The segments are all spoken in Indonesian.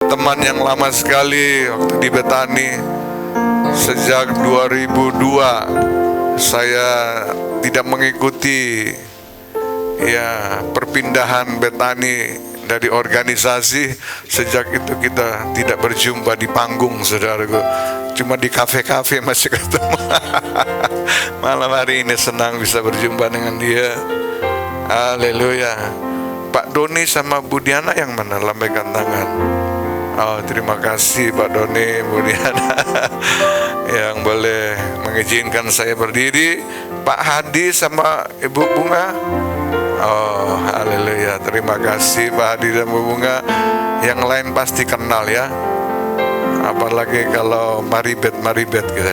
teman yang lama sekali waktu di Betani. Sejak 2002 saya tidak mengikuti perpindahan Betani dari organisasi. Sejak itu kita tidak berjumpa di panggung, saudaraku. Cuma di kafe-kafe masih ketemu. Malam hari ini senang bisa berjumpa dengan dia. Haleluya. Pak Doni sama Bu Diana yang mana? Lambaikan tangan. Oh, terima kasih Pak Doni, Bu Diana yang boleh mengizinkan saya berdiri. Pak Hadi sama Ibu Bunga. Oh, haleluya. Terima kasih Pak Hadi dan Bu Bunga. Yang lain pasti kenal ya. Apalagi kalau maribet gitu.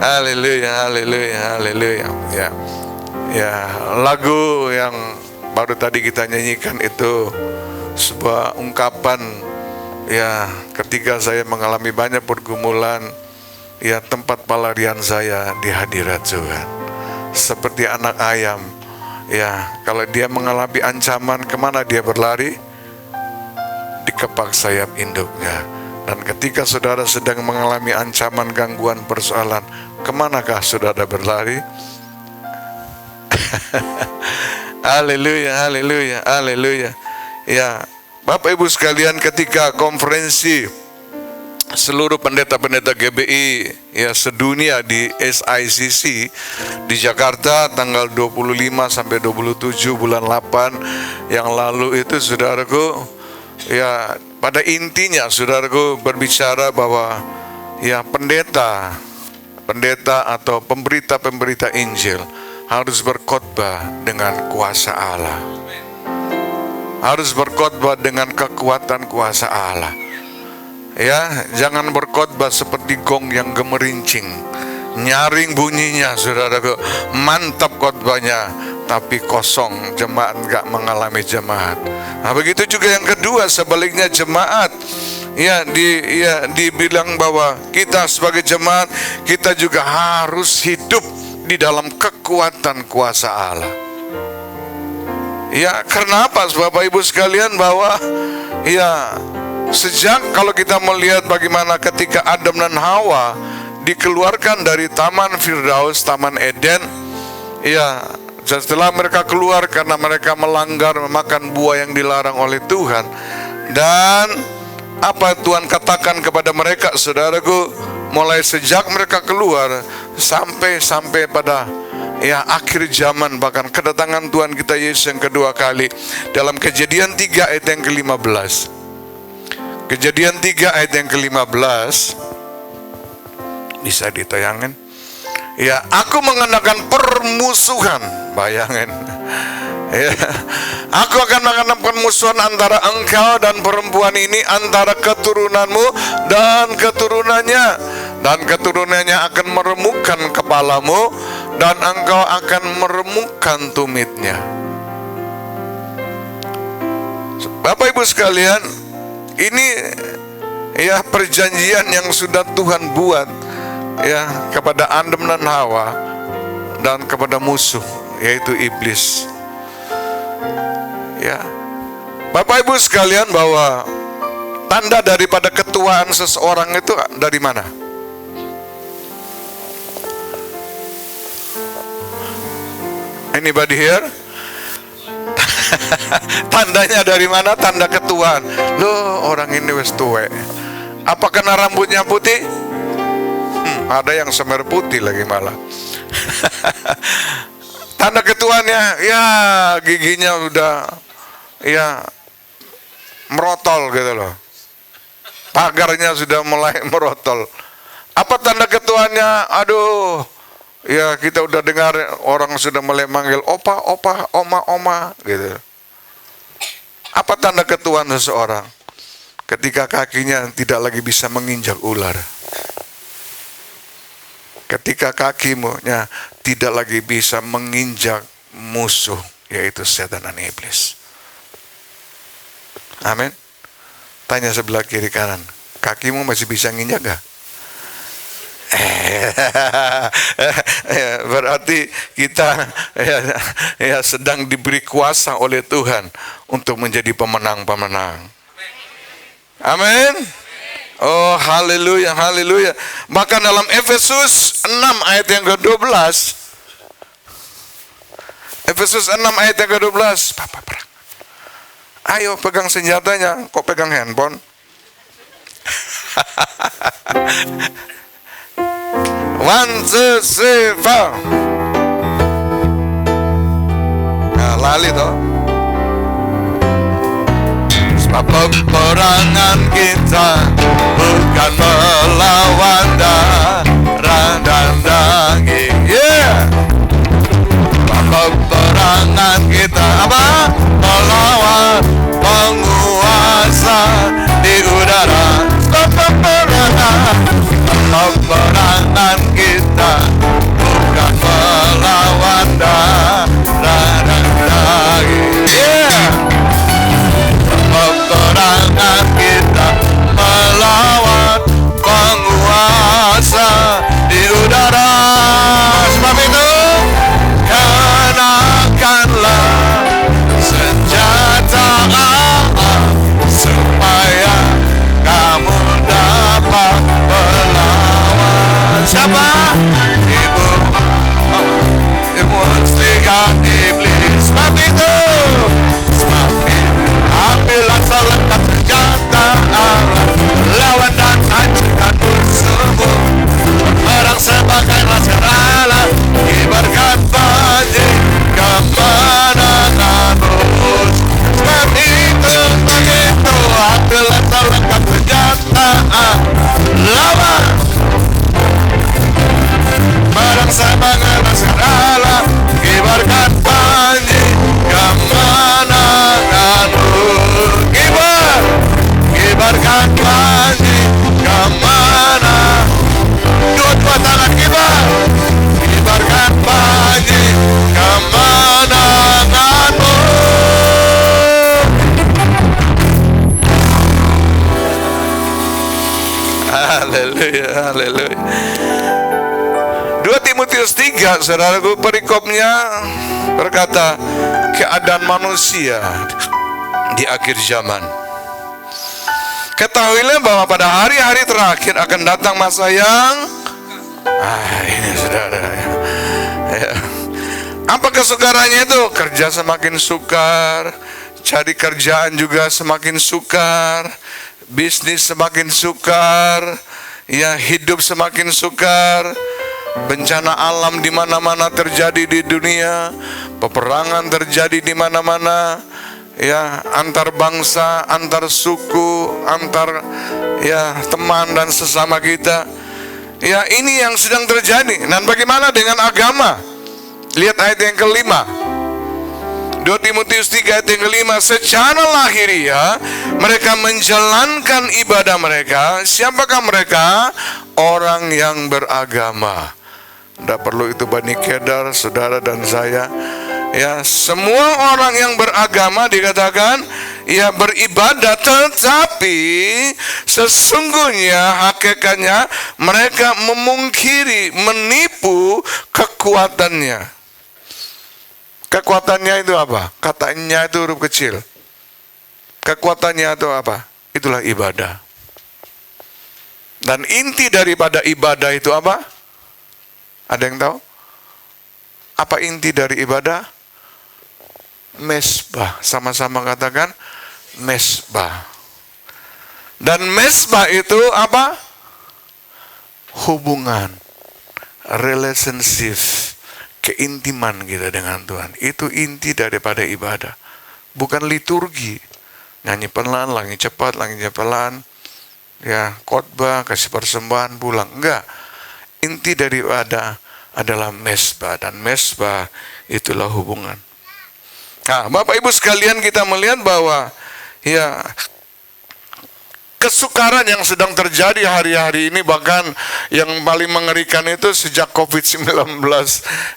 Haleluya, haleluya, haleluya. Ya, lagu yang baru tadi kita nyanyikan itu sebuah ungkapan ketika saya mengalami banyak pergumulan, tempat pelarian saya di hadirat Tuhan. Seperti anak ayam, kalau dia mengalami ancaman, kemana dia berlari? Di kepak sayap induknya. Dan ketika saudara sedang mengalami ancaman, gangguan, persoalan, kemanakah saudara berlari? Haleluya, haleluya, haleluya. Ya, Bapak Ibu sekalian, ketika konferensi seluruh pendeta-pendeta GBI sedunia di SICC di Jakarta tanggal 25 sampai 27 bulan 8 yang lalu itu, saudaraku, pada intinya saudaraku berbicara bahwa pendeta atau pemberita Injil harus berkhotbah dengan kuasa Allah. Harus berkhotbah dengan kekuatan kuasa Allah. Jangan berkhotbah seperti gong yang gemerincing, nyaring bunyinya, saudaraku. Mantap khotbahnya, tapi kosong, jemaat gak mengalami jemaat. Nah, begitu juga yang kedua, sebaliknya jemaat dibilang bahwa kita sebagai jemaat, kita juga harus hidup di dalam kekuatan kuasa Allah. Karena apa Bapak Ibu sekalian? Bahwa sejak kalau kita melihat bagaimana ketika Adam dan Hawa dikeluarkan dari Taman Firdaus, Taman Eden, setelah mereka keluar karena mereka melanggar memakan buah yang dilarang oleh Tuhan. Dan apa Tuhan katakan kepada mereka, saudaraku? Mulai sejak mereka keluar sampai pada akhir zaman, bahkan kedatangan Tuhan kita Yesus yang kedua kali, dalam Kejadian 3 ayat yang ke-15. Kejadian 3 ayat yang ke-15 bisa ditayangin. Aku mengenakan permusuhan, bayangin. Aku akan mengenakan permusuhan antara engkau dan perempuan ini, antara keturunanmu dan keturunannya, dan keturunannya akan meremukkan kepalamu, dan engkau akan meremukkan tumitnya. Bapak Ibu sekalian, ini perjanjian yang sudah Tuhan buat kepada Adam dan Hawa dan kepada musuh, yaitu iblis. Bapak Ibu sekalian, bahwa tanda daripada ketuaan seseorang itu dari mana? Anybody here? Tandanya dari mana? Tanda ketuaan. Loh, orang ini wis tuwe. Apa karena rambutnya putih? Ada yang semer putih lagi malah. Tanda ketuaannya, giginya udah merotol gitu loh. Pagarnya sudah mulai merotol. Apa tanda ketuaannya? Aduh, kita udah dengar orang sudah mulai manggil opa, oma gitu. Apa tanda ketuaan seseorang? Ketika kakinya tidak lagi bisa menginjak ular. Ketika kakinya tidak lagi bisa menginjak musuh, yaitu setan dan iblis. Amin. Tanya sebelah kiri kanan, kakimu masih bisa nginjak gak? Berarti kita sedang diberi kuasa oleh Tuhan untuk menjadi pemenang-pemenang. Amin. Oh, haleluya, haleluya. Bahkan dalam Efesus 6 ayat yang ke-12. Efesus 6 ayat yang ke-12. Papa perang. Ayo pegang senjatanya, kok pegang handphone? One, two, three, four. Nah, lali toh. Sebab peperangan kita bukan melawan darah dan daging. Yeah. Peperangan kita apa? Melawan penguasa di udara. Peperangan kita bukan melawan darah dan daging. Yeah. Peperangan kita melawan penguasa di udara. Sebab itu kenakanlah senjata Allah supaya kamu dapat melawan siapa? Ibu muslihat iblis. Sebab itu ambillah selengkap senjata Allah, lawan dan hancurkan musuhmu. Perang sebagai laskar Allah, kibarkan panji kemenanganmu. Sebab itu begitu, ambillah selengkap senjata lawan. Perang sebagai laskar Allah, kibarkan panji kemenanganmu. Kibarkan panji kemana? Dua tangan kibar. Kibarkan panji kemenanganmu. Haleluya, haleluya. 2 Timotius 3, saudaraku, perikopnya berkata keadaan manusia di akhir zaman. Ketahuilah bahwa pada hari-hari terakhir akan datang masa yang ini saudara ya. Apa kesukarannya itu? Kerja semakin sukar, cari kerjaan juga semakin sukar, bisnis semakin sukar, ya, hidup semakin sukar. Bencana alam di mana-mana terjadi di dunia, peperangan terjadi di mana-mana. Ya, antar bangsa, antar suku, antar ya teman dan sesama kita. Ya, ini yang sedang terjadi. Dan bagaimana dengan agama? Lihat ayat yang kelima. 2 Timotius 3 ayat yang kelima. Secara lahiriah mereka menjalankan ibadah mereka. Siapakah mereka? Orang yang beragama. Tidak perlu itu Bani Kedar, saudara dan saya. Ya, semua orang yang beragama dikatakan ya beribadah, tetapi sesungguhnya hakikatnya mereka memungkiri, menipu kekuatannya. Kekuatannya itu apa? Katanya itu huruf kecil. Kekuatannya itu apa? Itulah ibadah. Dan inti daripada ibadah itu apa? Ada yang tahu? Apa inti dari ibadah? Mesbah. Sama-sama katakan mesbah. Dan mesbah itu apa? Hubungan, relationship, keintiman kita dengan Tuhan. Itu inti daripada ibadah. Bukan liturgi. Nyanyi pelan, lagi cepat, ya, khotbah, kasih persembahan, pulang. Enggak. Inti dari ibadah adalah mesbah, dan mesbah itulah hubungan. Nah, Bapak Ibu sekalian, kita melihat bahwa ya kesukaran yang sedang terjadi hari-hari ini, bahkan yang paling mengerikan itu sejak COVID-19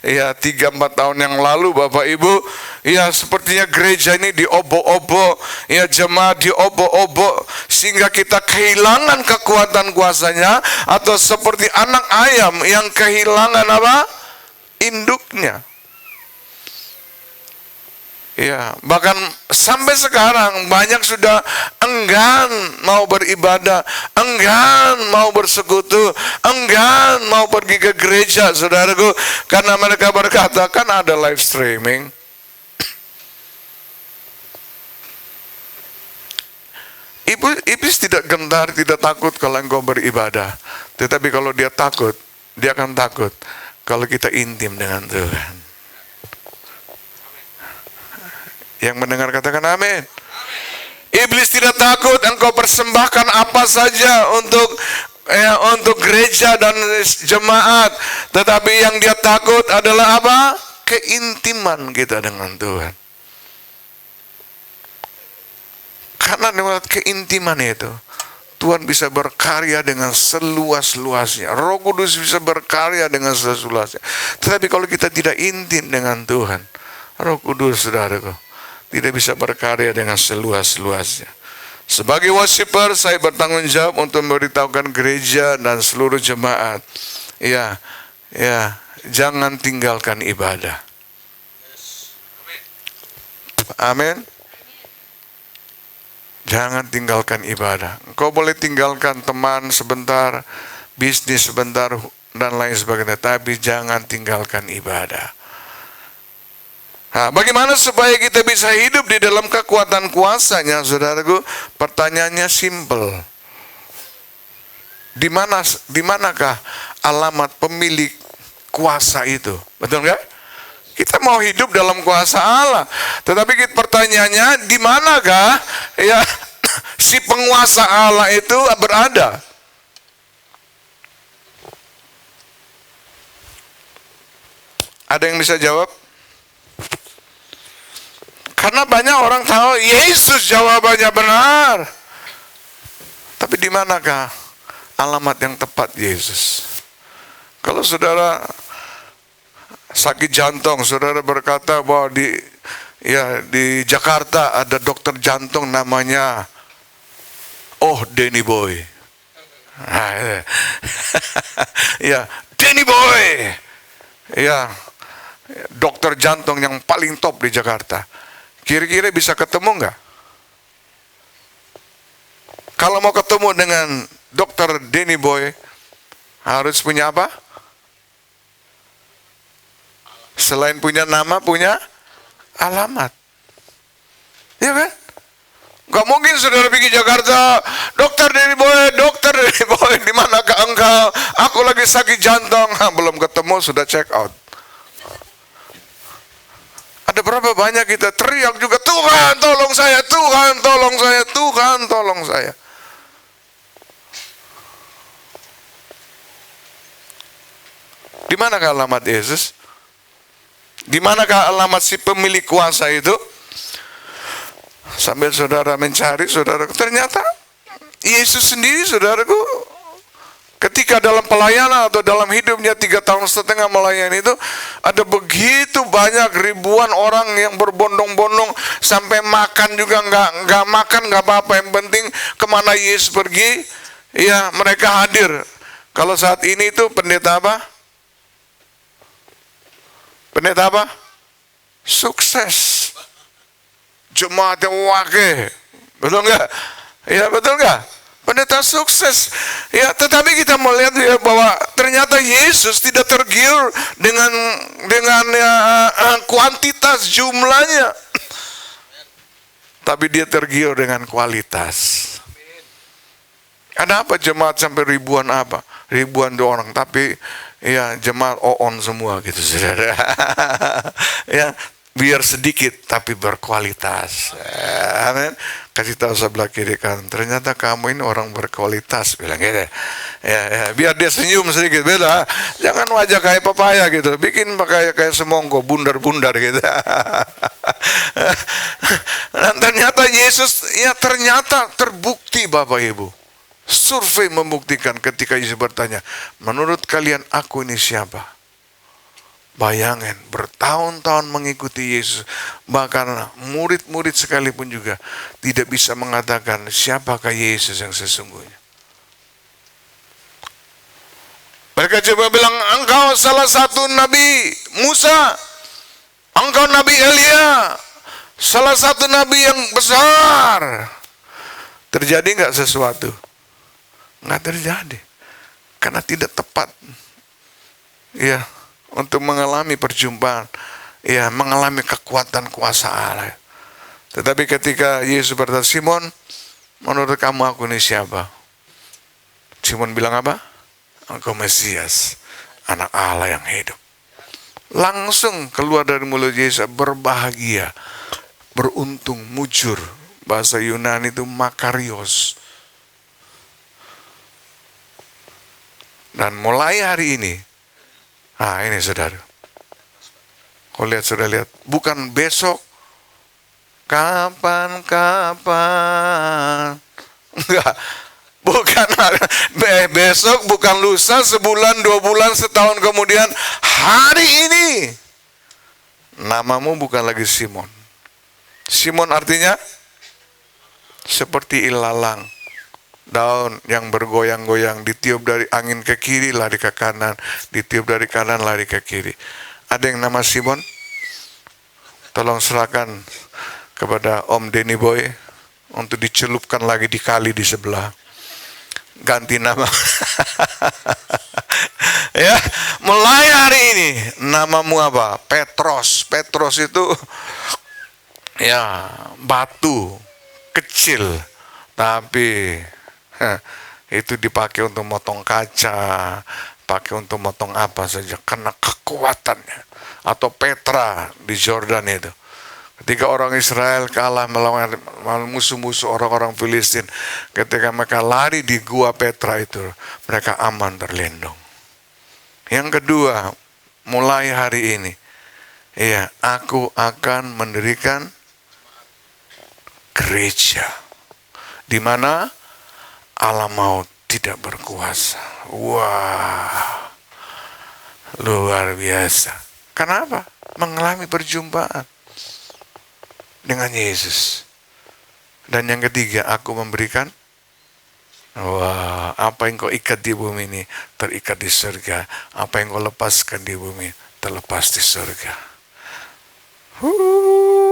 ya 3-4 tahun yang lalu, Bapak Ibu, ya sepertinya gereja ini diobo-obo, ya jemaat diobo-obo, sehingga kita kehilangan kekuatan kuasanya, atau seperti anak ayam yang kehilangan apa? Induknya. Ya, bahkan sampai sekarang banyak sudah enggan mau beribadah, enggan mau bersekutu, enggan mau pergi ke gereja, saudaraku, karena mereka berkata, kan ada live streaming. Iblis tidak gentar, tidak takut kalau engkau beribadah. Tetapi kalau dia takut, dia akan takut kalau kita intim dengan Tuhan. Yang mendengar katakan amin. Iblis tidak takut engkau persembahkan apa saja untuk gereja dan jemaat. Tetapi yang dia takut adalah apa? Keintiman kita dengan Tuhan. Karena lewat keintiman itu, Tuhan bisa berkarya dengan seluas-luasnya. Roh Kudus bisa berkarya dengan seluas-luasnya. Tetapi kalau kita tidak intim dengan Tuhan, Roh Kudus, saudaraku, tidak bisa berkarya dengan seluas-luasnya. Sebagai worshiper, saya bertanggung jawab untuk memberitahukan gereja dan seluruh jemaat. Ya, jangan tinggalkan ibadah. Amin. Jangan tinggalkan ibadah. Engkau boleh tinggalkan teman sebentar, bisnis sebentar, dan lain sebagainya. Tapi jangan tinggalkan ibadah. Nah, bagaimana supaya kita bisa hidup di dalam kekuatan kuasanya, saudaraku? Pertanyaannya simple. Di manakah alamat pemilik kuasa itu? Betul nggak? Kita mau hidup dalam kuasa Allah. Tetapi pertanyaannya, di manakah si penguasa Allah itu berada? Ada yang bisa jawab? Karena banyak orang tahu Yesus jawabannya benar. Tapi di manakah alamat yang tepat Yesus? Kalau saudara sakit jantung, saudara berkata bahwa di Jakarta ada dokter jantung namanya Denny Boy. Denny Boy. Dokter jantung yang paling top di Jakarta. Kira-kira bisa ketemu nggak? Kalau mau ketemu dengan dokter Denny Boy, harus punya apa? Selain punya nama, punya alamat. Ya kan? Gak mungkin saudara pergi Jakarta, dokter Denny Boy, di manakah engkau? Aku lagi sakit jantung. Belum ketemu, sudah check out. Ada berapa banyak kita teriak juga, Tuhan tolong saya, Tuhan tolong saya, Tuhan tolong saya. Di manakah alamat Yesus? Di manakah alamat si pemilik kuasa itu? Sambil saudara mencari, saudara, ternyata Yesus sendiri, saudaraku, ketika dalam pelayanan atau dalam hidupnya 3,5 tahun melayani itu, ada begitu banyak ribuan orang yang berbondong-bondong sampai makan juga nggak makan nggak apa-apa, yang penting kemana Yesus pergi, mereka hadir. Kalau saat ini itu pendeta apa? Pendeta apa? Sukses. Jemaat yang wakil. Betul nggak? Ya betul nggak? Pendeta sukses. Tetapi kita melihat bahwa ternyata Yesus tidak tergiur dengan kuantitas jumlahnya. Tapi dia tergiur dengan kualitas. Ada apa jemaat sampai ribuan apa? Ribuan orang, tapi jemaat on semua gitu, saudara. Biar sedikit tapi berkualitas. Amin. Kasih tahu sebelah kiri kan, ternyata kamu ini orang berkualitas, bilang gitu. Biar dia senyum sedikit, beda. Jangan wajah kayak papaya gitu, bikin kayak semongko, bundar-bundar gitu. Dan ternyata Yesus, ternyata terbukti Bapak Ibu. Survei membuktikan ketika Yesus bertanya, menurut kalian aku ini siapa? Bayangin, bertahun-tahun mengikuti Yesus, bahkan murid-murid sekalipun juga tidak bisa mengatakan siapakah Yesus yang sesungguhnya. Mereka coba bilang, engkau salah satu Nabi Musa, engkau Nabi Elia, salah satu Nabi yang besar. Terjadi nggak sesuatu? Nggak terjadi. Karena tidak tepat. Ya, untuk mengalami perjumpaan. Ya, mengalami kekuatan kuasa Allah. Tetapi ketika Yesus berkata, Simon, menurut kamu aku ini siapa? Simon bilang apa? Engkau Mesias, anak Allah yang hidup. Langsung keluar dari mulut Yesus, berbahagia, beruntung, mujur. Bahasa Yunani itu makarios. Dan mulai hari ini, ini saudara, kau lihat, sudah lihat, bukan besok, kapan, enggak, bukan besok, bukan lusa, sebulan, 2 bulan, setahun kemudian, hari ini, namamu bukan lagi Simon. Simon artinya seperti ilalang, daun yang bergoyang-goyang, ditiup dari angin ke kiri, lari ke kanan, ditiup dari kanan, lari ke kiri. Ada yang nama Simon? Tolong serahkan kepada Om Denny Boy untuk dicelupkan lagi di kali di sebelah. Ganti nama. Ya, mulai hari ini namamu apa? Petros. Petros itu ya batu kecil, tapi itu dipakai untuk motong kaca, pakai untuk motong apa saja, karena kekuatannya. Atau Petra di Jordan itu, ketika orang Israel kalah melawan musuh-musuh orang-orang Filistin, ketika mereka lari di gua Petra itu, mereka aman terlindung. Yang kedua, mulai hari ini, ya, aku akan mendirikan gereja di mana alam maut tidak berkuasa. Wah, luar biasa. Kenapa? Mengalami perjumpaan dengan Yesus. Dan yang ketiga, aku memberikan, wah, apa yang kau ikat di bumi ini terikat di surga. Apa yang kau lepaskan di bumi terlepas di surga.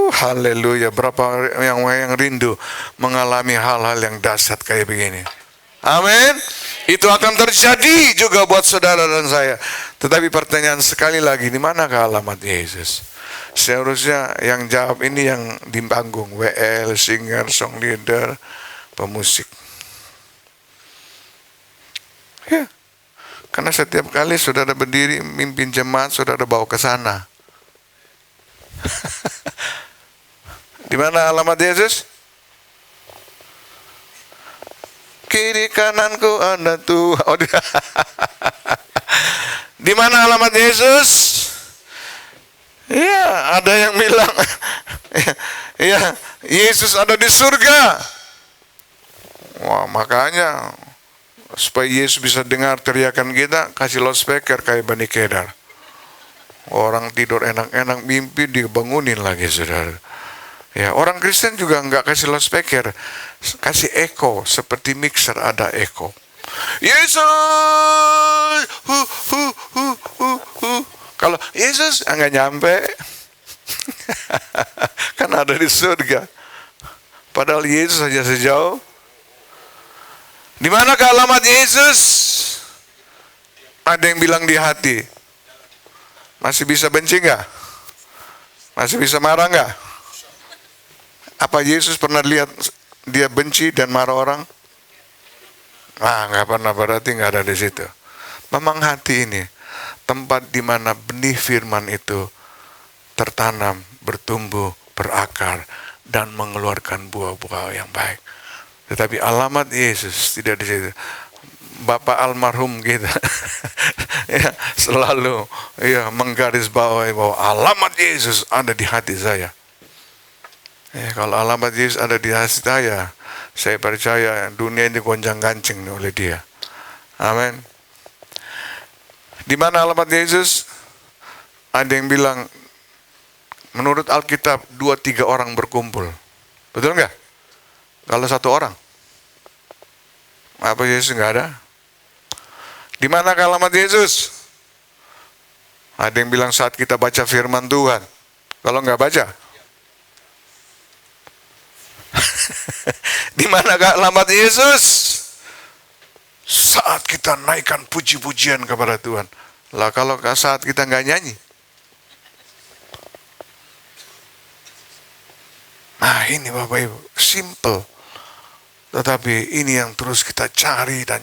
Haleluya. Berapa yang rindu mengalami hal-hal yang dahsyat kayak begini. Amin. Itu akan terjadi juga buat saudara dan saya. Tetapi pertanyaan sekali lagi, di manakah alamat Yesus? Seharusnya yang jawab ini yang di panggung, WL, singer, song leader, pemusik. Ya. Karena setiap kali saudara berdiri mimpin jemaat, saudara bawa ke sana. Di mana alamat Yesus? Kiri kananku ada Tuhan. Oh, di mana alamat Yesus? Ya, ada yang bilang, ya, Yesus ada di surga. Wah, makanya supaya Yesus bisa dengar teriakan kita, kasih loudspeaker kayak Bani Kedar. Orang tidur enak-enak, mimpi dibangunin lagi, saudara. Ya, orang Kristen juga enggak kasih loudspeaker, kasih echo, seperti mixer ada echo. Yesus, kalau Yesus enggak nyampe, kan ada di surga. Padahal Yesus saja sejauh. Di mana alamat Yesus? Ada yang bilang di hati. Masih bisa benci enggak? Masih bisa marah enggak? Apa Yesus pernah lihat dia benci dan marah orang? Nggak pernah, berarti nggak ada di situ. Memang hati ini tempat di mana benih firman itu tertanam, bertumbuh, berakar, dan mengeluarkan buah-buah yang baik. Tetapi alamat Yesus tidak di situ. Bapak almarhum kita ya, selalu menggarisbawahi bahwa alamat Yesus ada di hati saya. Kalau alamat Yesus ada di hati saya percaya dunia ini gonjang-gancing oleh dia. Amin. Di mana alamat Yesus? Ada yang bilang, menurut Alkitab 2-3 orang berkumpul. Betul nggak? Kalau 1 orang, apa Yesus nggak ada? Di mana alamat Yesus? Ada yang bilang saat kita baca firman Tuhan. Kalau nggak baca, Di manakah alamat Yesus? Saat kita naikkan puji-pujian kepada Tuhan. Lah kalau saat kita nggak nyanyi, nah ini Bapak Ibu, simple. Tetapi ini yang terus kita cari dan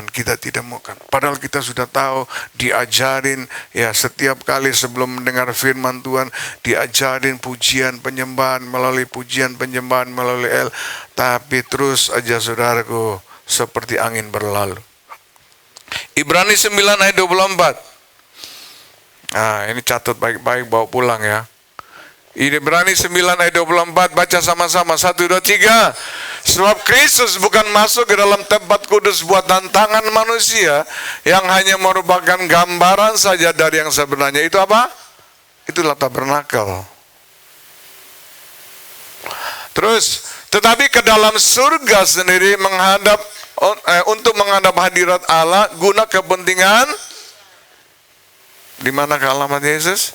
kita tidak temukan. Padahal kita sudah tahu, diajarin ya setiap kali sebelum mendengar firman Tuhan, diajarin pujian penyembahan melalui tapi terus aja saudaraku seperti angin berlalu. Ibrani 9 ayat 24. Nah, ini catat baik-baik, bawa pulang ya. Ibrani 9 ayat 24, baca sama-sama, 1, 2, 3. Sebab Kristus bukan masuk ke dalam tempat kudus buatan tangan manusia, yang hanya merupakan gambaran saja dari yang sebenarnya. Itu apa? Itulah tabernakel. Terus, tetapi ke dalam surga sendiri untuk menghadap hadirat Allah guna kepentingan. Di mana alamat Yesus?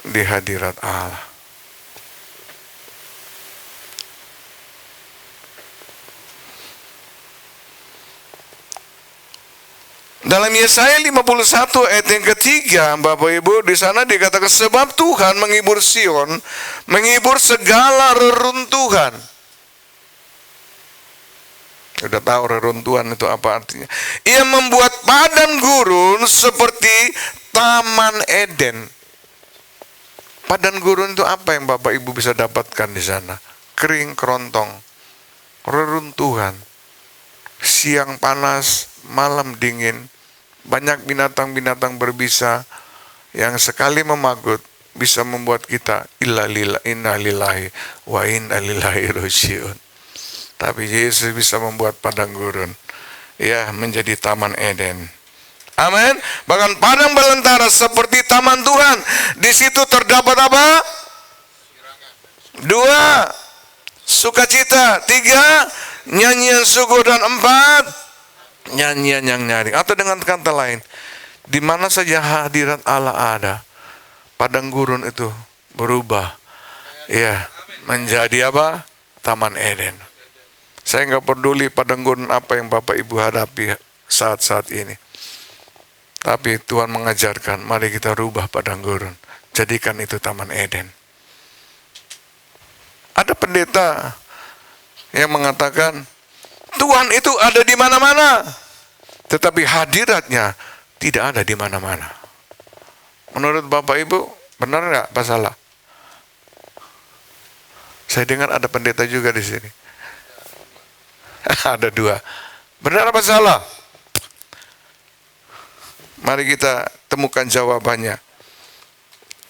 Di hadirat Allah. Dalam Yesaya 51 ayat yang ketiga, Bapak Ibu, di sana dikatakan sebab Tuhan menghibur Sion, menghibur segala reruntuhan. Sudah tahu reruntuhan itu apa artinya? Ia membuat padang gurun seperti Taman Eden. Padang gurun itu apa yang Bapak Ibu bisa dapatkan di sana? Kering kerontong, reruntuhan, siang panas, malam dingin, banyak binatang-binatang berbisa yang sekali memagut bisa membuat kita inna lillahi wa inna ilaihi raji'un. Tapi Yesus bisa membuat padang gurun ya menjadi Taman Eden. Amin. Bahkan padang belantara seperti taman Tuhan. Di situ terdapat apa? 2, sukacita. 3, nyanyian syukur. Dan 4, nyanyian yang nyaring. Atau dengan kata lain, di mana saja hadirat Allah ada, padang gurun itu berubah ya menjadi apa? Taman Eden. Saya nggak peduli padang gurun apa yang Bapak Ibu hadapi saat-saat ini. Tapi Tuhan mengajarkan, mari kita rubah padang gurun, jadikan itu Taman Eden. Ada pendeta yang mengatakan, Tuhan itu ada di mana-mana, tetapi hadiratnya tidak ada di mana-mana. Menurut Bapak Ibu, benar nggak? Apa salah? Saya dengar ada pendeta juga di sini. Ada 2. Benar apa salah? Mari kita temukan jawabannya.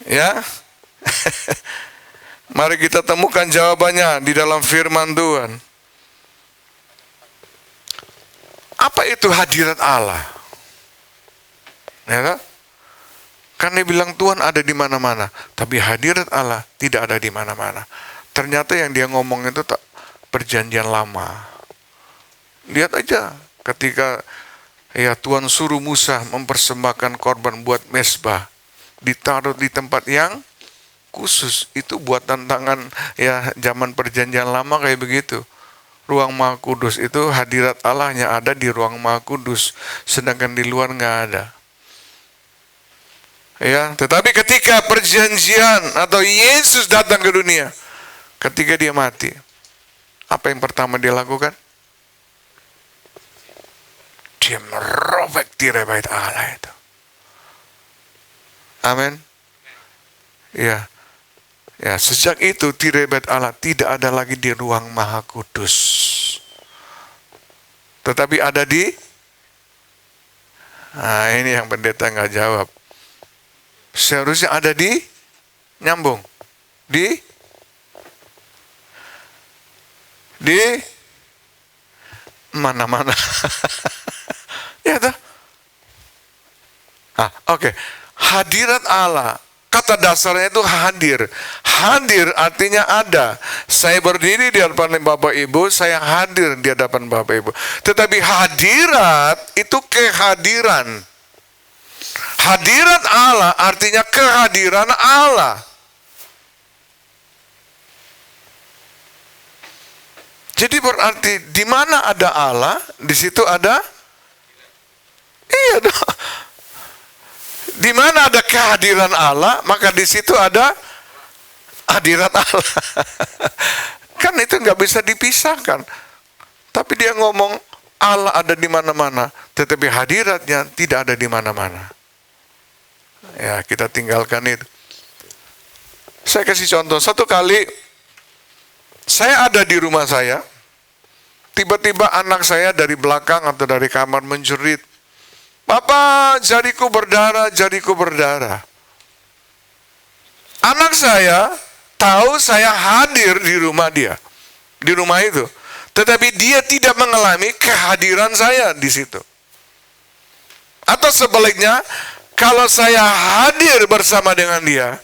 Ya. Mari kita temukan jawabannya di dalam firman Tuhan. Apa itu hadirat Allah? Ya, kan dia bilang Tuhan ada di mana-mana, tapi hadirat Allah tidak ada di mana-mana. Ternyata yang dia ngomong itu tak perjanjian lama. Lihat aja ketika ya Tuhan suruh Musa mempersembahkan korban buat mezbah, ditaruh di tempat yang khusus. Itu buat tantangan ya zaman perjanjian lama kayak begitu. Ruang Maha Kudus itu hadirat Allahnya ada di ruang Maha Kudus, sedangkan di luar nggak ada. Ya, tetapi ketika perjanjian atau Yesus datang ke dunia, ketika dia mati, apa yang pertama dia lakukan? Dia merobek tirai bait Allah itu. Amin. Ya. Ya, sejak itu tirai bait Allah tidak ada lagi di ruang Maha Kudus. Tetapi ada di ini yang pendeta nggak jawab. Seharusnya ada di nyambung. Di mana-mana. Ya toh? Oke. Hadirat Allah, kata dasarnya itu hadir. Hadir artinya ada. Saya berdiri di hadapan Bapak Ibu, saya hadir di hadapan Bapak Ibu. Tetapi hadirat itu kehadiran. Hadirat Allah artinya kehadiran Allah. Jadi berarti di mana ada Allah, di situ ada, iya dong. Di mana ada kehadiran Allah, maka di situ ada hadirat Allah. Kan itu nggak bisa dipisahkan. Tapi dia ngomong Allah ada di mana-mana, tetapi hadiratnya tidak ada di mana-mana. Ya, kita tinggalkan itu. Saya kasih contoh, satu kali saya ada di rumah saya, tiba-tiba anak saya dari belakang atau dari kamar menjerit, "Papa, jariku berdarah, jariku berdarah." Anak saya tahu saya hadir di rumah dia, di rumah itu. Tetapi dia tidak mengalami kehadiran saya di situ. Atau sebaliknya, kalau saya hadir bersama dengan dia,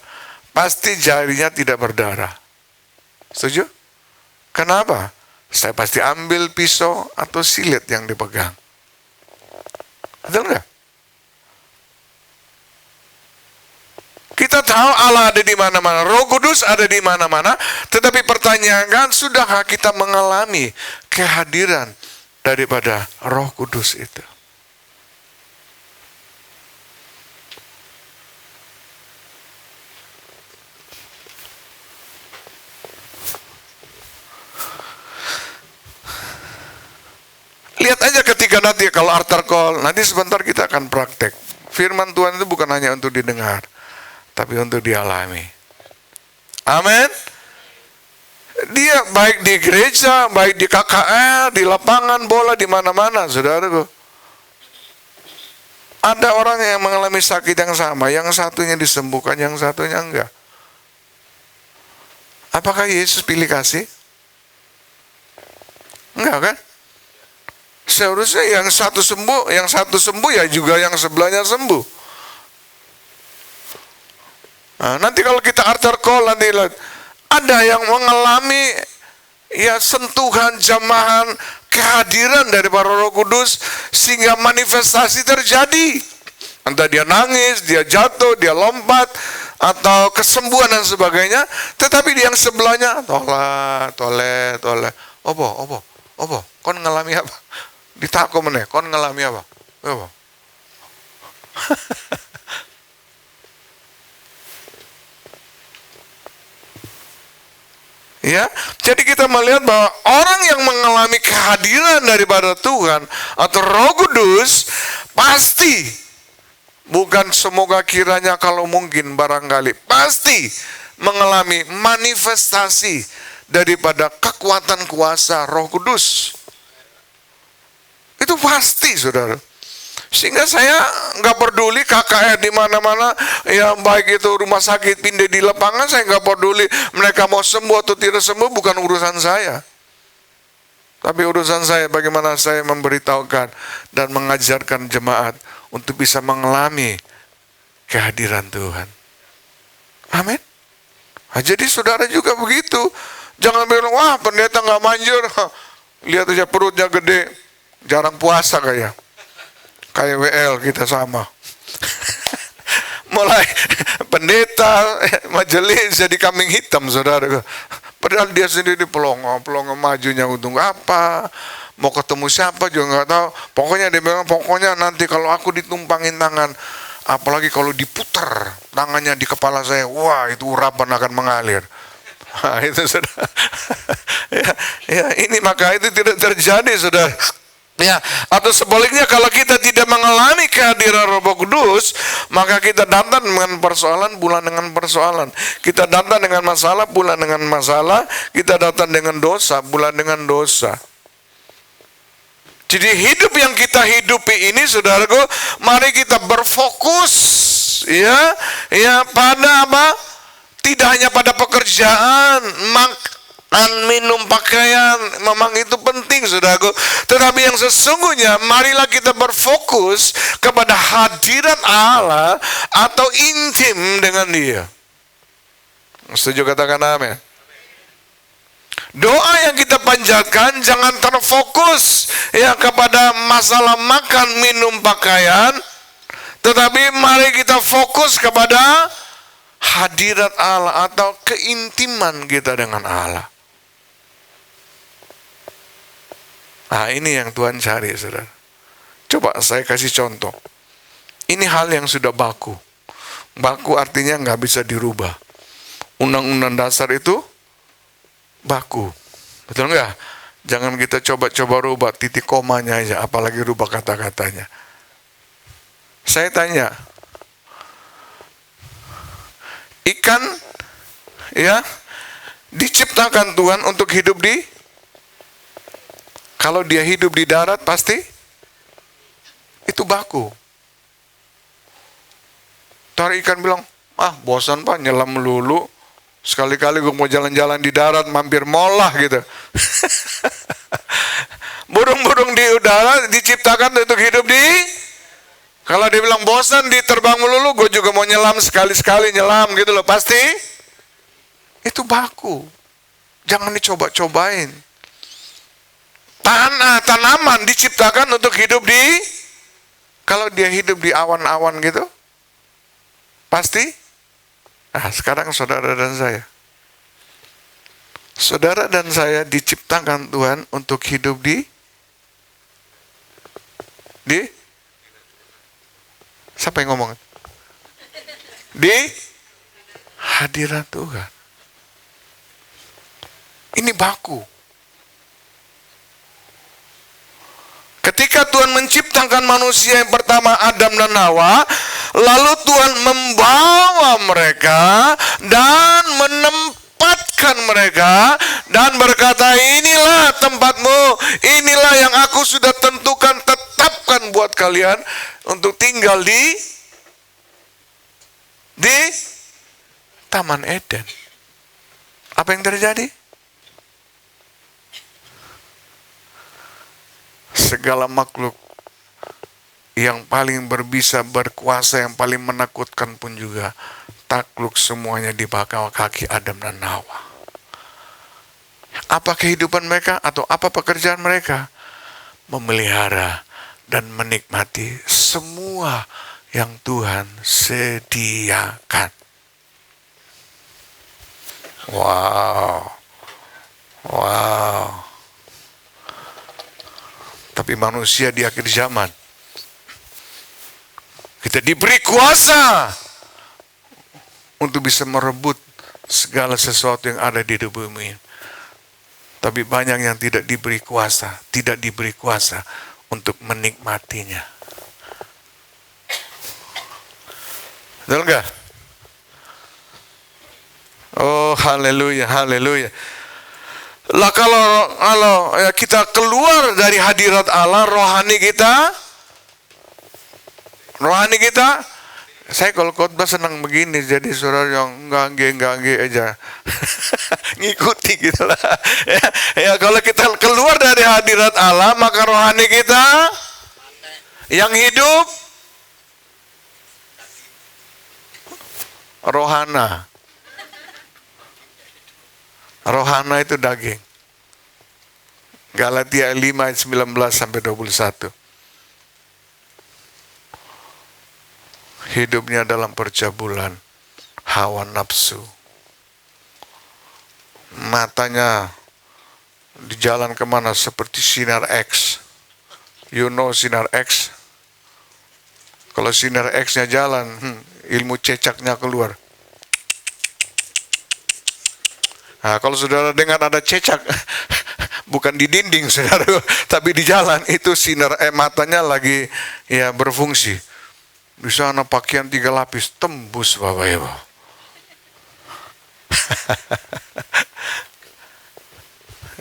pasti jarinya tidak berdarah. Setuju? Kenapa? Saya pasti ambil pisau atau silet yang dipegang. Betul nggak? Kita tahu Allah ada di mana-mana, Roh Kudus ada di mana-mana, tetapi pertanyaan, sudahkah kita mengalami kehadiran daripada Roh Kudus itu? Lihat aja ketika nanti kalau altar call, nanti sebentar kita akan praktek. Firman Tuhan itu bukan hanya untuk didengar, tapi untuk dialami. Amin. Dia baik di gereja, baik di KKR, di lapangan bola, di mana-mana, saudaraku. Ada orang yang mengalami sakit yang sama, yang satunya disembuhkan, yang satunya enggak. Apakah Yesus pilih kasih? Enggak kan? Seharusnya yang satu sembuh ya juga yang sebelahnya sembuh. Nah, nanti kalau kita altar call, nanti ada yang mengalami ya sentuhan, jamahan, kehadiran dari para Roh Kudus sehingga manifestasi terjadi. Entah dia nangis, dia jatuh, dia lompat, atau kesembuhan dan sebagainya. Tetapi yang sebelahnya tole. Opo, kon ngalami apa? Ditako meneh, kon ngalami apa? Apa? Ya, jadi kita melihat bahwa orang yang mengalami kehadiran daripada Tuhan atau Roh Kudus pasti, bukan semoga kiranya, kalau mungkin barangkali, pasti mengalami manifestasi daripada kekuatan kuasa Roh Kudus. Itu pasti, saudara. Sehingga saya nggak peduli KKR di mana-mana, ya baik itu rumah sakit pindah di lapangan, saya nggak peduli mereka mau sembuh atau tidak sembuh, bukan urusan saya. Tapi urusan saya bagaimana saya memberitahukan dan mengajarkan jemaat untuk bisa mengalami kehadiran Tuhan. Amin. Nah, jadi saudara juga begitu. Jangan bilang, wah pendeta nggak manjur, lihat aja perutnya gede, jarang puasa kayak WL kita sama. Mulai pendeta, majelis jadi kambing hitam, saudara. Padahal dia sendiri pelongo majunya untuk apa? Mau ketemu siapa juga nggak tahu. Pokoknya dia bilang, pokoknya nanti kalau aku ditumpangin tangan, apalagi kalau diputar tangannya di kepala saya, wah itu urapan akan mengalir. Nah, itu saudara. ya, ini maka itu tidak terjadi, saudara. Ya, atau sebaliknya kalau kita tidak mengalami kehadiran Roh Kudus, maka kita datang dengan persoalan, pulang dengan persoalan. Kita datang dengan masalah, pulang dengan masalah. Kita datang dengan dosa, pulang dengan dosa. Jadi hidup yang kita hidupi ini, saudaraku, mari kita berfokus ya pada apa? Tidak hanya pada pekerjaan, minum, pakaian, memang itu penting, saudaraku. Tetapi yang sesungguhnya, marilah kita berfokus kepada hadirat Allah atau intim dengan Dia. Setuju, katakan amin. Doa yang kita panjatkan jangan terfokus ya kepada masalah makan, minum, pakaian, tetapi mari kita fokus kepada hadirat Allah atau keintiman kita dengan Allah. Nah, ini yang Tuhan cari, saudara. Coba saya kasih contoh. Ini hal yang sudah baku. Baku artinya nggak bisa dirubah. Undang-undang dasar itu baku. Betul nggak? Jangan kita coba-coba rubah titik komanya aja, apalagi rubah kata-katanya. Saya tanya, ikan ya diciptakan Tuhan untuk hidup kalau dia hidup di darat pasti itu baku. Tar ikan bilang, bosan Pak nyelam melulu. Sekali-kali gue mau jalan-jalan di darat, mampir molah gitu. Burung-burung di udara diciptakan untuk hidup kalau dia bilang bosan di terbang melulu, gue juga mau nyelam sekali-sekali nyelam gitu loh. Pasti itu baku. Jangan dicoba-cobain. Tanaman diciptakan untuk hidup kalau dia hidup di awan-awan gitu, pasti. Sekarang saudara dan saya diciptakan Tuhan untuk hidup di siapa yang ngomong? Di hadirat Tuhan. Ini baku. Ketika Tuhan menciptakan manusia yang pertama Adam dan Hawa, lalu Tuhan membawa mereka dan menempatkan mereka dan berkata, inilah tempatmu, inilah yang aku sudah tentukan, tetapkan buat kalian untuk tinggal di Taman Eden. Apa yang terjadi? Segala makhluk yang paling berbisa, berkuasa, yang paling menakutkan pun juga takluk semuanya di bawah kaki Adam dan Hawa. Apa kehidupan mereka atau apa pekerjaan mereka? Memelihara dan menikmati semua yang Tuhan sediakan. Wow. Tapi manusia di akhir zaman, kita diberi kuasa untuk bisa merebut segala sesuatu yang ada di bumi. Tapi banyak yang tidak diberi kuasa untuk menikmatinya. Betul nggak? Oh, haleluya. Lah kalau kita keluar dari hadirat Allah, rohani kita, saya kalau khotbah senang begini, jadi saudara yang enggak aja ngikuti gitu lah. Ya, kalau kita keluar dari hadirat Allah, maka rohani kita yang hidup rohana itu daging. Galatia 5 ayat 19 sampai 21. Hidupnya dalam percabulan hawa nafsu. Matanya di jalan kemana seperti sinar X. You know sinar X? Kalau sinar X-nya jalan, ilmu cecaknya keluar. Nah, kalau saudara dengar ada cecak, bukan di dinding saudara, tapi di jalan, itu sinar matanya lagi berfungsi. Di sana pakaian 3 lapis tembus Bapak Ibu.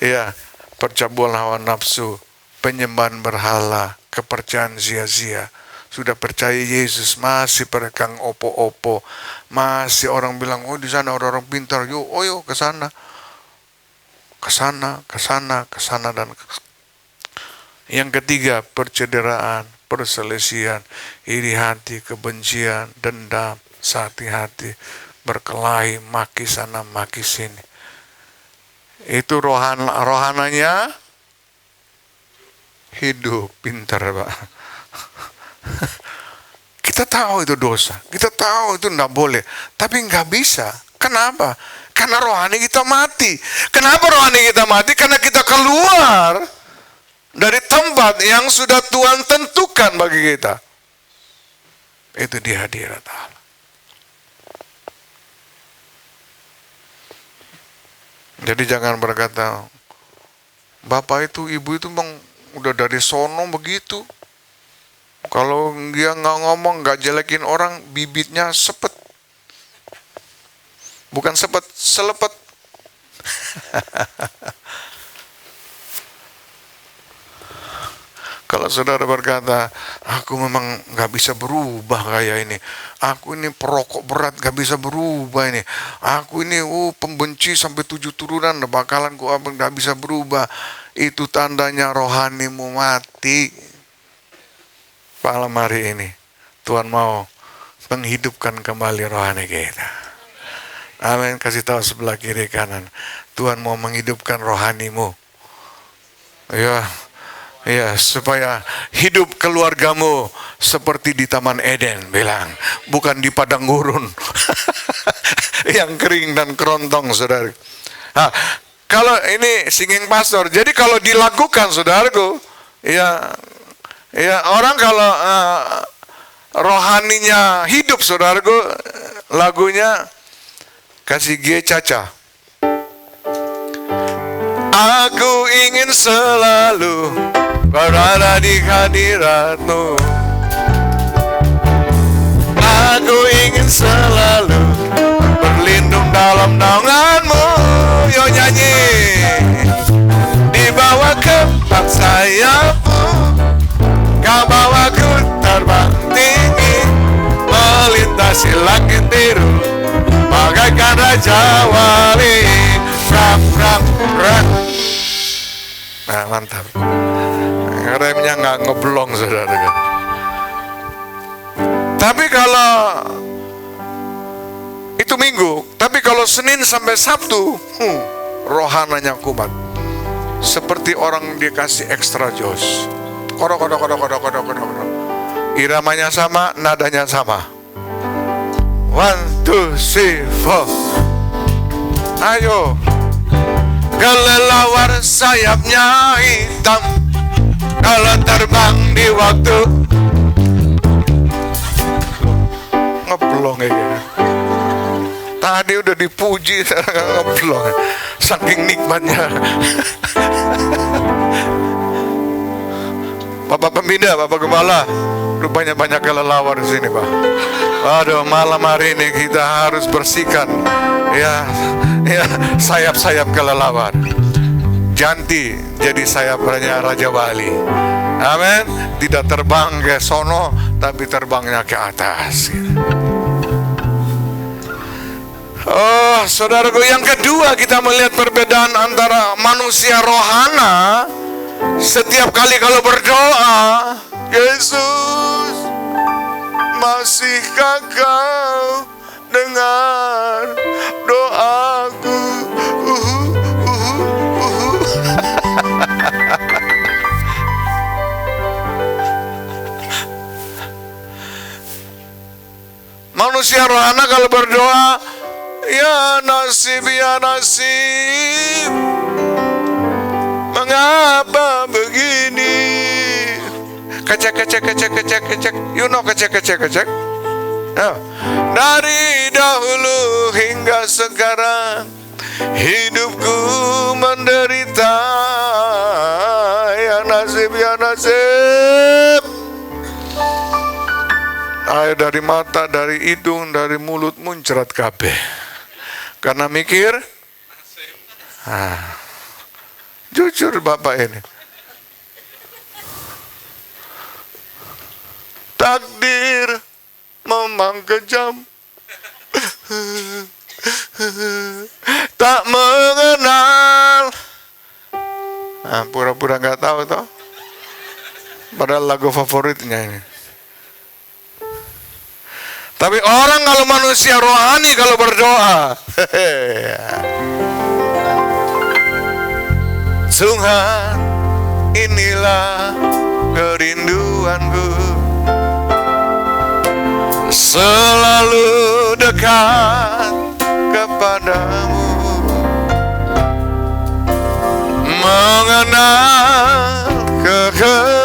Ya, percabulan hawa nafsu, penyembahan berhala, kepercayaan sia-sia. Sudah percaya Yesus masih peregang opo-opo, masih orang bilang, oh di sana orang-orang pintar, yuk ke sana, dan yang ketiga percederaan, perselisihan, iri hati, kebencian, dendam, sakit hati, berkelahi, maki sana, maki sini. Itu rohananya hidup pintar, Pak. Kita tahu itu dosa, kita tahu itu tidak boleh, tapi nggak bisa. Kenapa? Karena rohani kita mati. Kenapa rohani kita mati? Karena kita keluar dari tempat yang sudah Tuhan tentukan bagi kita. Itu di hadirat Allah. Jadi jangan berkata, Bapak itu, Ibu itu bang, udah dari sono begitu. Kalau dia nggak ngomong, nggak jelekin orang, bibitnya sepet. Bukan sepet, selepet. Kalau saudara berkata, aku memang gak bisa berubah kayak ini. Aku ini perokok berat gak bisa berubah ini. Aku ini pembenci sampai 7 turunan bakalan gak bisa berubah. Itu tandanya rohanimu mati. Malam hari ini Tuhan mau menghidupkan kembali rohani kita. Amin. Kasih tahu sebelah kiri kanan, Tuhan mau menghidupkan rohanimu. Ya, supaya hidup keluargamu seperti di Taman Eden, bilang, bukan di padang gurun yang kering dan kerontong, saudara. Nah, kalau ini singing pastor, jadi kalau dilakukan, saudaraku, ya orang kalau rohaninya hidup, saudaraku, lagunya kasih G Caca. Aku ingin selalu berada di hadirat-Mu. Aku ingin selalu berlindung dalam naungan-Mu. Yo nyanyi. Dibawa keempat sayap-Mu, Kau bawaku terbang tinggi, melintasi langit biru, bagaikan Raja Wali. Rap, rap, rap. Nah, mantap. Remnya nggak ngeblong, saudara. Tapi kalau itu Minggu, tapi kalau Senin sampai Sabtu, rohananya kumat. Seperti orang dikasih extra jos. Kodok. Iramanya sama, nadanya sama. 1, 2, 3, 4. Ayo. Kelelawar sayapnya hitam, kalau terbang di waktu. Ngeblong ya. Tadi udah dipuji, sekarang ngeblong. Saking nikmatnya. Bapak Pembina, Bapak Gembala, rupanya banyak kelelawar di sini, Pak. Aduh, malam hari ini kita harus bersihkan ya sayap-sayap kelelawar. Ganti jadi sayapnya Raja Wali. Amin. Tidak terbang ke sono, tapi terbangnya ke atas. Oh, saudaraku, yang kedua kita melihat perbedaan antara manusia rohana. Setiap kali kalau berdoa, Yesus, masihkah Kau dengar doaku? Manusia rohana kalau berdoa, ya nasib, mengapa begini? Kecek. You know kecek. Ya. Dari dahulu hingga sekarang hidupku menderita. Ya nasib. Air dari mata, dari hidung, dari mulut muncrat kabeh. Karena mikir, jujur Bapak ini, takdir memang kejam, tak mengenal. Pura-pura nggak tahu toh, padahal lagu favoritnya ini. Tapi orang kalau manusia rohani kalau berdoa, Tuhan, inilah kerinduanku, selalu dekat kepadamu, mengenal kehendak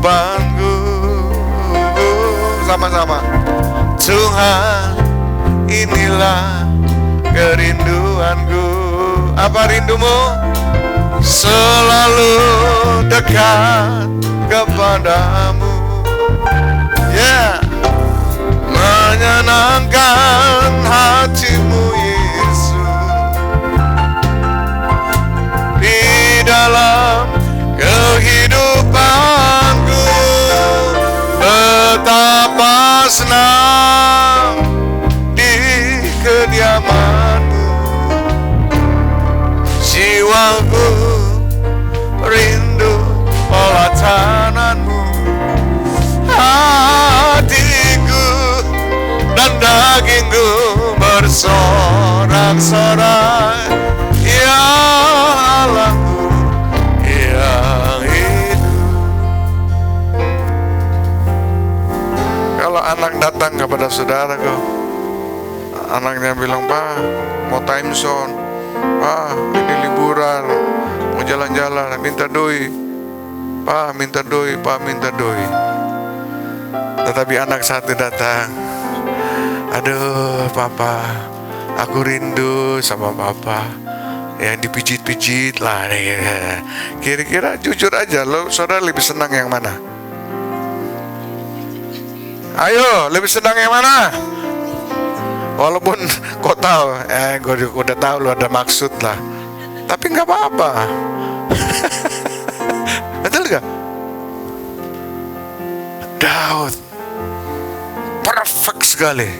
kehidupanku. Sama-sama. Tuhan, inilah kerinduanku. Apa rindumu? Selalu dekat kepadamu. Menyenangkan hatimu Yesus. Di dalam kehidupanku betapa senang di kediamanmu. Jiwaku rindu pelatananmu. Hatiku dan dagingku bersorak-sorak, ya Allahku yang hidup. Kalau anak datang kepada saudaraku, anaknya bilang, "Pak, mau time zone, Pak, ini liburan, mau jalan-jalan, minta doi, Pak, minta doi, Pak, minta doi." Tetapi anak satu datang, "Aduh Papa, aku rindu sama Papa." Yang dipijit-pijit lah. Kira-kira jujur aja, lo saudara lebih senang yang mana? Ayo, lebih senang yang mana? Walaupun kau tahu, gue udah tahu lo ada maksud lah, tapi nggak apa-apa. Betul gak? Daud perfect sekali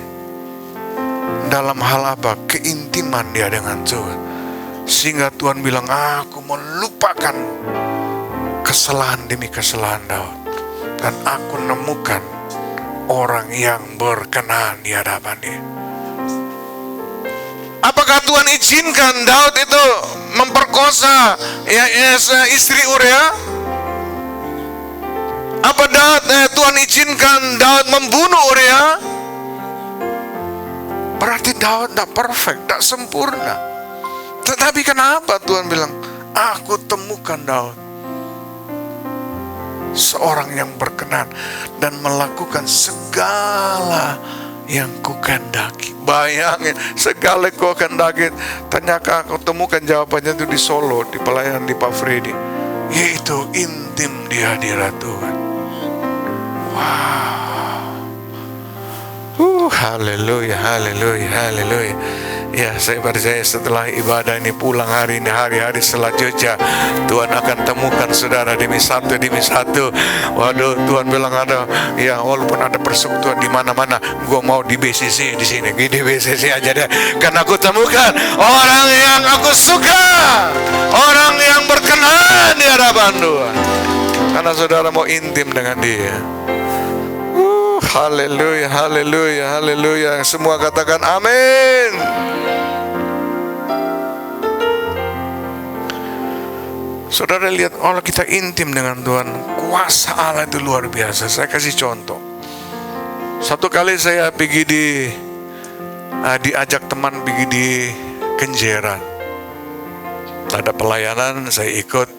dalam hal apa? Keintiman dia dengan Tuhan, sehingga Tuhan bilang, "Aku melupakan kesalahan demi kesalahan Daud, dan aku nemukan orang yang berkenan di hadapan-Dia." Apakah Tuhan izinkan Daud itu memperkosa istri Uria? Apa Tuhan izinkan Daud membunuh Uria? Berarti Daud tidak perfect, tidak sempurna. Tetapi kenapa Tuhan bilang, "Aku temukan Daud, seorang yang berkenan dan melakukan segala yang kukehendaki." Bayangin, segala kau kehendaki. Tanyakan, kau temukan jawabannya itu di Solo, di pelayanan di Pak Freddy, yaitu intim di hadirat Tuhan. Wow. Haleluya, haleluya, haleluya. Ya, saya percaya setelah ibadah ini, pulang hari ini, hari-hari selanjutnya, Tuhan akan temukan saudara demi satu. Waduh, Tuhan bilang ada, ya walaupun ada persekutuan di mana-mana, gua mau di BCC di sini, di BCC aja deh. Karena aku temukan orang yang aku suka, orang yang berkenan di hadapan Tuhan. Karena saudara mau intim dengan Dia. Haleluya, haleluya, haleluya. Semua katakan amin. Saudara lihat, kalau kita intim dengan Tuhan, kuasa Allah itu luar biasa. Saya kasih contoh. Satu kali saya pergi diajak teman pergi di Kenjeran. Ada pelayanan, saya ikut.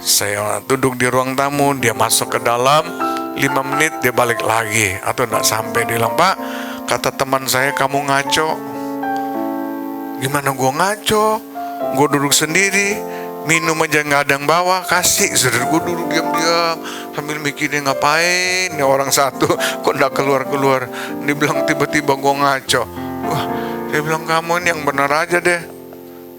Saya duduk di ruang tamu, dia masuk ke dalam. 5 menit dia balik lagi, atau enggak sampai. Dia bilang, "Pak, kata teman saya kamu ngaco." Gimana gua ngaco? Gua duduk sendiri, minum aja nggak ada yang bawa, kasih. Saudara, gua duduk diam-diam sambil mikirin ngapain nih orang satu kok enggak keluar-keluar. Dia bilang tiba-tiba gua ngaco. Wah, dia bilang, "Kamu ini yang benar aja deh.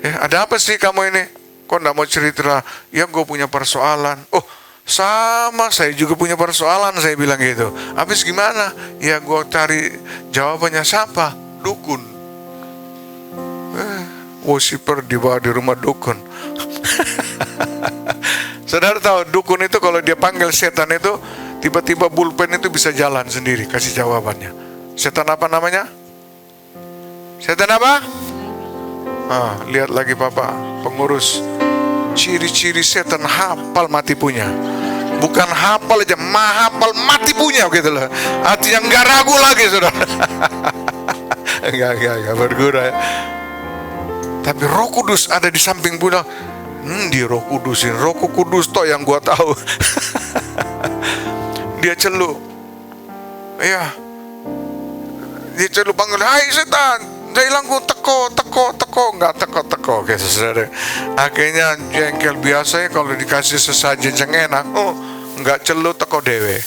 Ada apa sih kamu ini? Kok enggak mau cerita?" "Ya, gua punya persoalan." "Oh, sama, saya juga punya persoalan," saya bilang gitu. "Habis gimana?" "Ya, gue cari jawabannya." "Siapa?" "Dukun." Worshiper dibawa di rumah dukun. Saudara tahu, dukun itu kalau dia panggil setan itu, tiba-tiba pulpen itu bisa jalan sendiri, kasih jawabannya. Setan apa namanya? Setan apa? Lihat lagi Papa, pengurus. Ciri-ciri setan hafal mati punya. Bukan hafal aja, hafal mati punya gitu loh. Artinya nggak ragu lagi, saudara. Enggak bergurau. Tapi Roh Kudus ada di samping Bunda. Di Roh Kudusin, Roh Kudus toh yang gua tahu. Dia celup. Ya. Dia celup panggil, "Hai setan, saya hilang teko." Enggak teko. Oke, saudara. Akhirnya jengkel. Biasanya kalau dikasih sesajen yang enak, enggak celup teko dewe.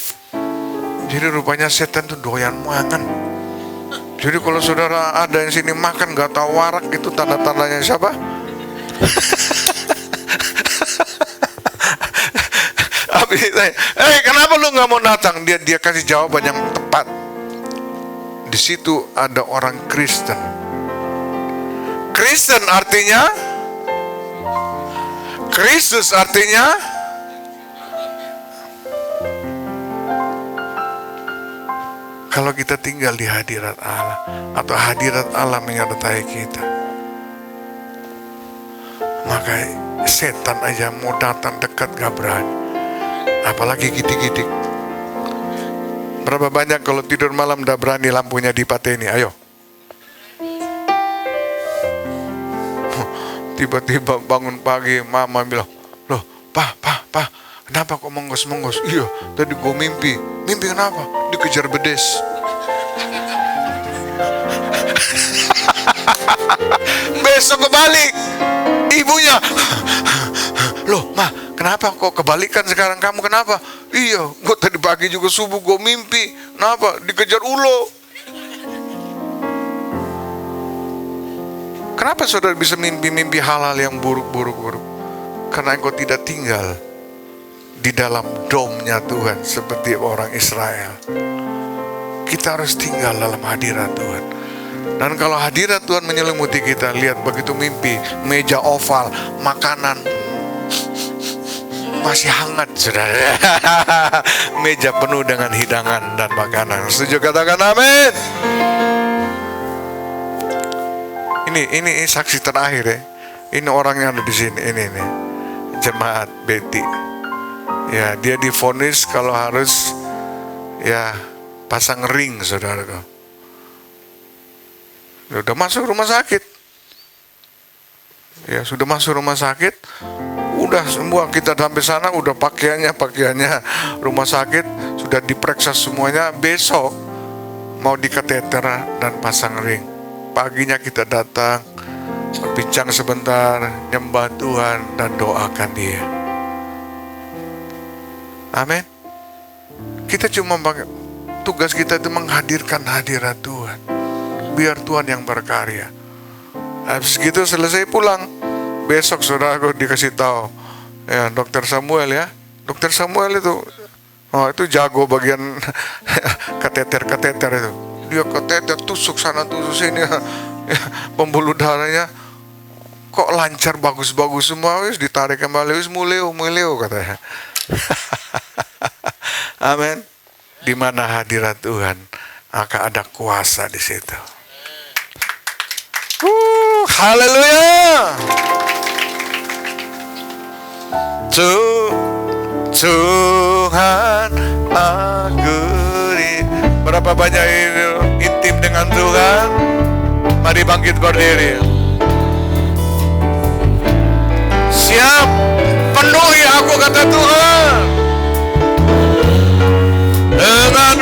Jadi rupanya setan tuh doyan mangan. Jadi kalau saudara ada yang sini makan enggak tahu warak, itu tanda-tandanya siapa? Kenapa lu nggak mau datang? Dia kasih jawaban yang tepat. Di situ ada orang Kristen. Kristen artinya Kristus artinya kalau kita tinggal di hadirat Allah atau hadirat Allah menyertai kita, maka setan aja mau datang dekat gak berani. Apalagi gidik-gidik. Berapa banyak kalau tidur malam udah berani lampunya dipateni? Ayo. Tiba-tiba bangun pagi, mama bilang, "Loh, pa, kenapa kok menggos-menggos?" "Iya, tadi gue mimpi." "Mimpi kenapa?" "Dikejar bedes." Besok kebalik. Ibunya, "Loh, Ma, kenapa kok kebalikan sekarang kamu? Kenapa?" "Iya, gue tadi pagi juga subuh gue mimpi." "Kenapa?" "Dikejar ulo." Kenapa saudara bisa mimpi-mimpi hal-hal yang buruk-buruk? Karena engkau tidak tinggal di dalam domnya Tuhan seperti orang Israel. Kita harus tinggal dalam hadirat Tuhan. Dan kalau hadirat Tuhan menyelimuti kita, lihat begitu mimpi, meja oval, makanan masih hangat, saudara. Meja penuh dengan hidangan dan makanan. Setuju, katakan amin. Ini saksi terakhir ya. Ini orang yang ada di sini. Ini jemaat Betty. Ya, dia divonis kalau harus ya pasang ring, saudara. Sudah masuk rumah sakit. Ya, sudah masuk rumah sakit. Udah semua kita sampai sana, udah pakaiannya rumah sakit, sudah diperiksa semuanya. Besok mau dikateter dan pasang ring. Paginya kita datang, bincang sebentar, nyembah Tuhan dan doakan dia. Amin. Kita cuma tugas kita itu menghadirkan hadirat Tuhan. Biar Tuhan yang berkarya. Habis gitu selesai pulang. Besok saudaraku dikasih tahu, ya Dokter Samuel ya. Dokter Samuel itu jago bagian kateter itu. Dia kateter tusuk sana tusuk sini, ya, pembuluh darahnya kok lancar bagus semua, wis ditarik kembali, wis muleo katanya. Amin. Di mana hadirat Tuhan, maka ada kuasa di situ. Haleluya. Tuhan aku berapa banyak intim dengan Tuhan. Mari bangkit berdiri. Siap, penuhi aku, kata Tuhan, dengan